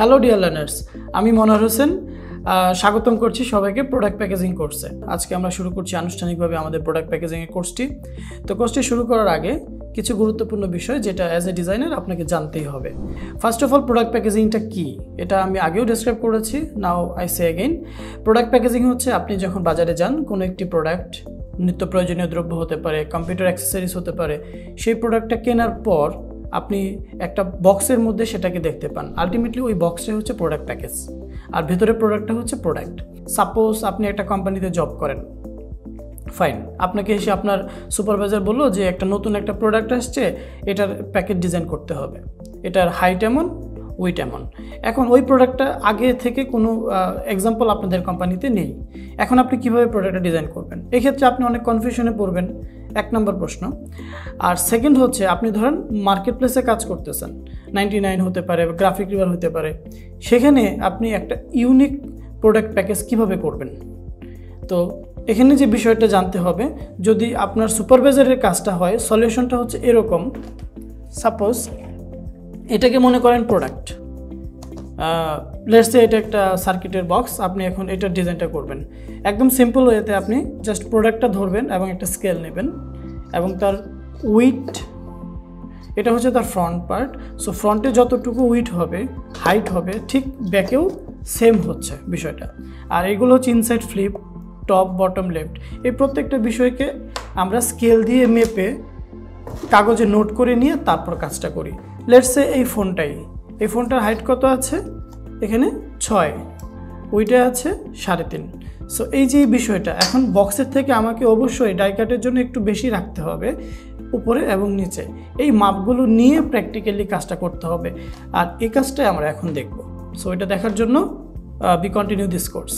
Hello dear learners, আমি মনোহর হোসেন স্বাগতম করছি সবাইকে প্রোডাক্ট প্যাকেজিং কোর্সে। আজকে আমরা শুরু করছি আনুষ্ঠানিকভাবে আমাদের প্রোডাক্ট প্যাকেজিংয়ের কোর্সটি। তো কোর্সটি শুরু করার আগে কিছু গুরুত্বপূর্ণ বিষয় যেটা অ্যাজ এ ডিজাইনার আপনাকে জানতেই হবে। ফার্স্ট অফ অল, প্রোডাক্ট প্যাকেজিংটা কী এটা আমি আগেও ডেসক্রাইব করেছি, now I say again. Product packaging হচ্ছে আপনি যখন বাজারে যান, কোনো একটি প্রোডাক্ট, নিত্য প্রয়োজনীয় দ্রব্য হতে পারে, কম্পিউটার অ্যাক্সেসরিজ হতে পারে, সেই প্রোডাক্টটা কেনার পর আপনি একটা বক্সের মধ্যে সেটাকে দেখতে পান। আলটিমেটলি ওই বক্সটাই হচ্ছে প্রোডাক্ট প্যাকেজ, আর ভেতরের প্রোডাক্টটা হচ্ছে প্রোডাক্ট। সাপোজ আপনি একটা কোম্পানিতে জব করেন, ফাইন, আপনাকে এসে আপনার সুপারভাইজার বললো যে নতুন একটা প্রোডাক্ট আসছে, এটার প্যাকেট ডিজাইন করতে হবে, এটার হাইট এমন, উইট এমন। এখন ওই প্রোডাক্টটা আগে থেকে কোনো এক্সাম্পল আপনাদের কোম্পানিতে নেই। এখন আপনি কীভাবে প্রোডাক্টটা ডিজাইন করবেন? এক্ষেত্রে আপনি অনেক কনফিউশনে পড়বেন, এক নম্বর প্রশ্ন। আর সেকেন্ড হচ্ছে, আপনি ধরেন মার্কেট প্লেসে কাজ করতেছেন, 99 হতে পারে, গ্রাফিক রিভার হতে পারে, সেখানে আপনি একটা ইউনিক প্রোডাক্ট প্যাকেজ কীভাবে করবেন? তো এখানে যে বিষয়টা জানতে হবে, যদি আপনার সুপারভাইজারের কাজটা হয়, সলিউশনটা হচ্ছে এরকম। সাপোজ এটাকে মনে করেন প্রোডাক্ট, লেটস সে এটা একটা সার্কিটের বক্স, আপনি এখন এটার ডিজাইনটা করবেন। একদম সিম্পল ওয়েতে আপনি জাস্ট প্রোডাক্টটা ধরবেন এবং একটা স্কেল নেবেন এবং তার উইট, এটা হচ্ছে তার ফ্রন্ট পার্ট। সো ফ্রন্টে যতটুকু উইট হবে, হাইট হবে, ঠিক ব্যাকেও সেম হচ্ছে বিষয়টা। আর এগুলো হচ্ছে inside flip, top, bottom, left. এই প্রত্যেকটা বিষয়কে আমরা স্কেল দিয়ে মেপে কাগজে নোট করে নিয়ে তারপর কাজটা করি। লেটস সে এই ফোনটার হাইট কত আছে? এখানে 6, উইটে আছে 3.5। সো এই যে বিষয়টা, এখন বক্সের থেকে আমাকে অবশ্যই ডাই কাটের জন্য একটু বেশি রাখতে হবে উপরে এবং নিচে। এই মাপগুলো নিয়ে প্র্যাকটিক্যালি কাজটা করতে হবে, আর এই কাজটাই আমরা এখন দেখব। সো এটা দেখার জন্য বি কন্টিনিউ দিস কোর্স।